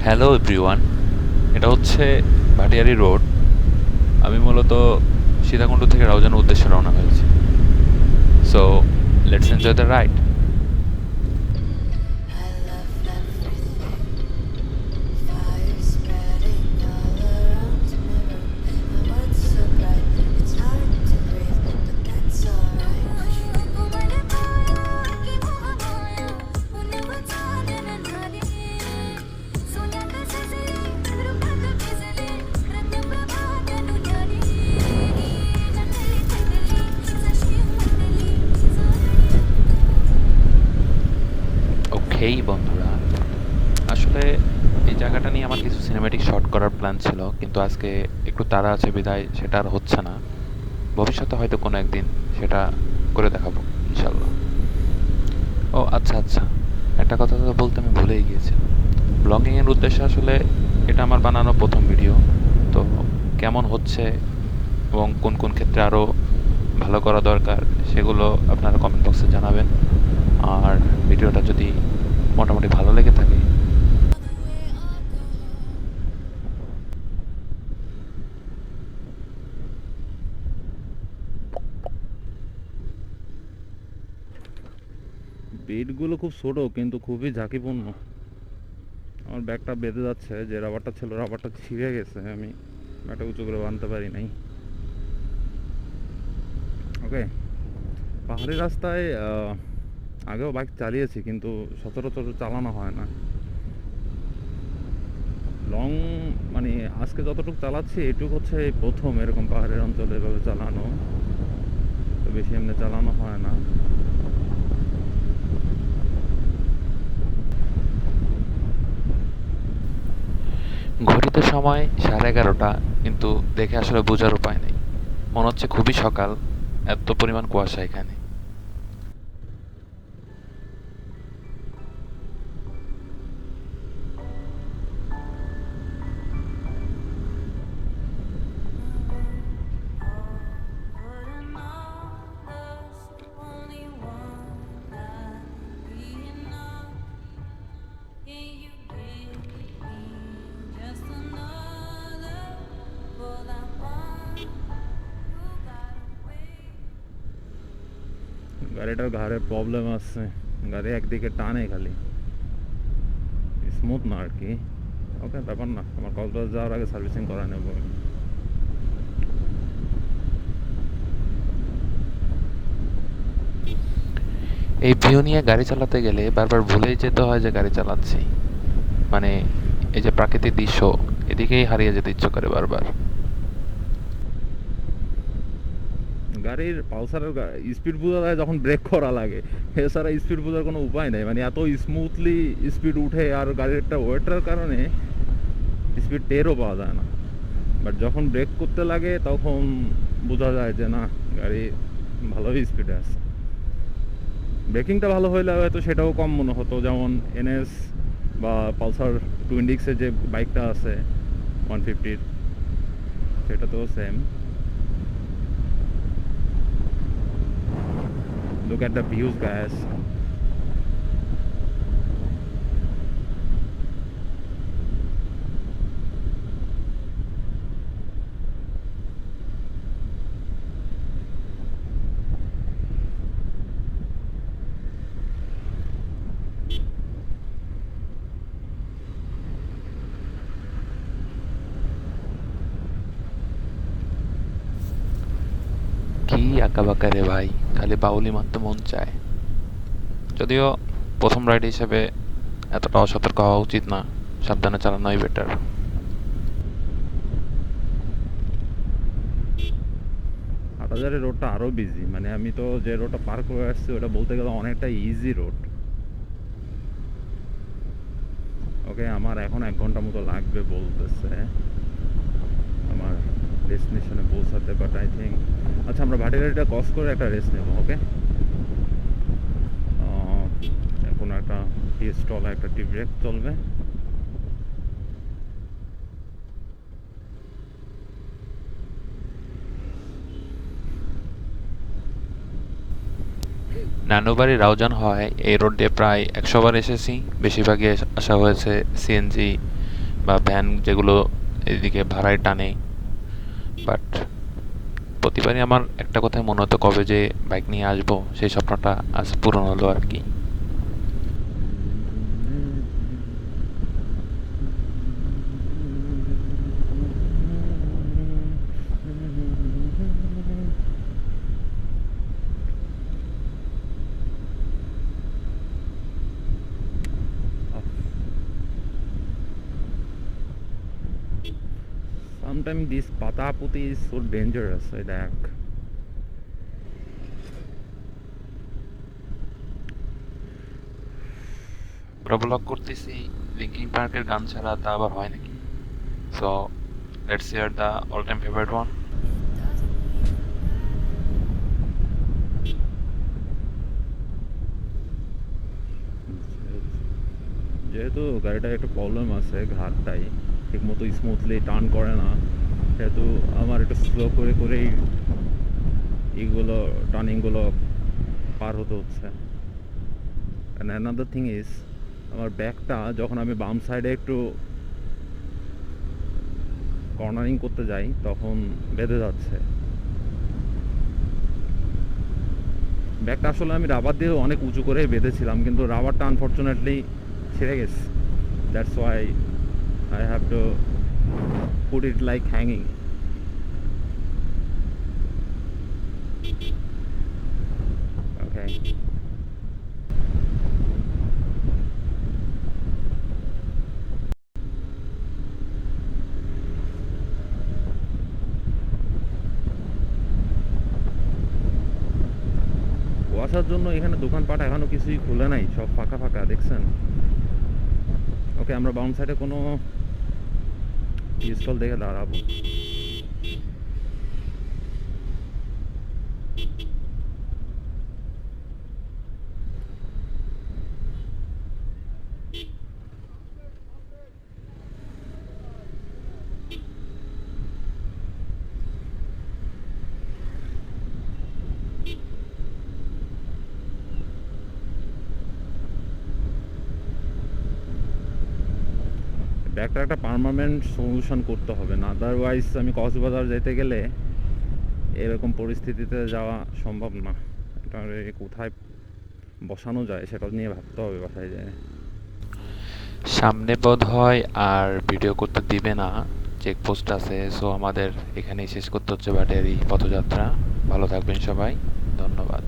Hello everyone, এটা হচ্ছে Bhatiary road. আমি মূলত সীতাকুণ্ড থেকে রাউজানের উদ্দেশ্যে রওনা হয়েছি। So let's enjoy the ride. I love everything. Fire spreading all around my room. My world's so bright, it's hard to breathe, but that's alright. ওকেই বন্ধুরা, আসলে এই জায়গাটা নিয়ে আমার কিছু সিনেম্যাটিক শট করার প্ল্যান ছিল, কিন্তু আজকে একটু তাড়া আছে বিদায় সেটা আর হচ্ছে না। ভবিষ্যতে হয়তো কোনো একদিন সেটা করে দেখাবো ইনশাল্লাহ। ও আচ্ছা আচ্ছা, একটা কথা তো বলতে আমি ভুলেই গিয়েছিলাম। ব্লগিংয়ের উদ্দেশ্যে আসলে এটা আমার বানানো প্রথম ভিডিও। তো কেমন হচ্ছে এবং কোন কোন ক্ষেত্রে আরও ভালো করা দরকার সেগুলো আপনারা কমেন্ট বক্সে জানাবেন। আর ভিডিওটা যদি মোটামুটি ভালো লেগে থাকে, বেডগুলো খুব ছোট কিন্তু খুবই ঝাঁকিপূর্ণ। আমার ব্যাগটা বেঁধে যাচ্ছে, যে রাবারটা ছিল রাবারটা ছিঁড়ে গেছে, আমি ব্যাগটা উঁচু করে বাঁধতে পারি নাই। ওকে, পাহাড়ি রাস্তায় আগেও বাইক চালিয়েছি কিন্তু সচরাচর চালানো হয় না। লং মানে আজকে যতটুকু চালাচ্ছি এটুকু হচ্ছে এই প্রথম এরকম পাহাড়ের অঞ্চলে এভাবে চালানো। তো বেশি এমনি চালানো হয় না। ঘড়িতে সময় 11:30, কিন্তু দেখে আসলে বোঝার উপায় নেই। মনে হচ্ছে খুবই সকাল, এত পরিমাণ কুয়াশা এখানে। গাড়িটার ঘাড়ে প্রবলেম আছে, গাড়ি একদিকে টানে খালি, স্মুথ না আর কি। ওকে, ব্যাপার না, আমার কক্সবাজার যাওয়ার আগে সার্ভিসিং করা নেবো। এই ভিউ নিয়ে গাড়ি চালাতে গেলে বারবার ভুলেই যেতে হয় যে গাড়ি চালাচ্ছি। মানে এই যে প্রাকৃতিক দৃশ্য, এদিকেই হারিয়ে যেতে ইচ্ছে করে বারবার। গাড়ির পালসারের স্পিড বোঝা যায় যখন ব্রেক করা লাগে, এছাড়া স্পিড বোঝার কোনো উপায় নেই। মানে এত স্মুথলি স্পিড উঠে, আর গাড়ির একটা ওয়েটার কারণে স্পিড টেরও পাওয়া যায় না। বাট যখন ব্রেক করতে লাগে তখন বোঝা যায় যে না, গাড়ি ভালোই স্পিডে আছে। ব্রেকিংটা ভালো হইলে হয়তো সেটাও কম মনে হতো, যেমন এনএস বা পালসার টুইন্ডিক্সের যে বাইকটা আছে 150, সেটা তো same. Look at the views, guys. কি আঁকা বাঁকা রে ভাই, খালি বাউলি মারতে মন চায়। যদিও প্রথম রাইড হিসেবে এতটা অসতর্ক হওয়া উচিত না, সাবধানে চালানোই বেটার। হাটহাজারের রোডটা আরও বিজি। মানে আমি তো যে রোডটা পার করে আসছি ওটা বলতে গেলে অনেকটা ইজি রোড। ওকে, আমার এখন 1 ঘন্টা মতো লাগবে বলতেছে আমার ডেস্টিনেশনে পৌঁছাতে, বাট আই থিঙ্ক আচ্ছা আমরা ভাটিয়ারিটা ক্রস করে একটা রেস্ট নেব। ওকে, কোনো একটা টি স্টলে একটা টি ব্রেক চলবে। নানুবাড়ি রাউজান হয় এই রোড দিয়ে প্রায় 100 বার এসেছি। বেশিরভাগই আসা হয়েছে সিএনজি বা ভ্যান যেগুলো এদিকে ভাড়ায় টানে। বাট প্রতিবারই আমার একটা কথাই মনে হতো কবে যে বাইক নিয়ে আসবো, সেই স্বপ্নটা আজ পূরণ হলো আর কি। Sometimes this Pataputi is so dangerous. I দেখ পুরো ব্লগ করতেছি, লিঙ্কিং পার্কের গান ছাড়া তা আবার হয় নাকি? So let's here the all time favourite one. যেহেতু গাড়িটার একটা প্রবলেম আছে, ঘাটটাই ঠিকমতো স্মুথলি টার্ন করে না, সেহেতু আমার একটু স্লো করে করেই এইগুলো টার্নিংগুলো পার হতে হচ্ছে। অ্যান্ড অ্যানাদার থিং ইজ, আমার ব্যাগটা যখন আমি বাম সাইডে একটু কর্নারিং করতে যাই তখন বেঁধে যাচ্ছে। ব্যাগটা আসলে আমি রাবার দিয়ে অনেক উঁচু করে বেঁধেছিলাম, কিন্তু রাবারটা আনফর্চুনেটলি ছিঁড়ে গেছে। That's why I have to put it like hanging. Okay, কুয়াশার জন্য এখানে দোকানপাট এখনো কিছুই খুলে নাই, সব ফাঁকা ফাঁকা দেখছেন। ওকে, আমরা বাম সাইডে কোনো টি স্টল দেখে দাঁড়াবো। ব্যাগটা একটা পার্মানেন্ট সলিউশন করতে হবে, না আদারওয়াইজ আমি কক্সবাজার যেতে গেলে এরকম পরিস্থিতিতে যাওয়া সম্ভব না। এটা কোথায় বসানো যায় সেটা নিয়ে ভাবতে হবে বাসায় যায়। সামনে বোধ হয় আর ভিডিও করতে দিবে না, চেকপোস্ট আছে। সো আমাদের এখানেই শেষ করতে হচ্ছে বাটের এই পথযাত্রা। ভালো থাকবেন সবাই, ধন্যবাদ।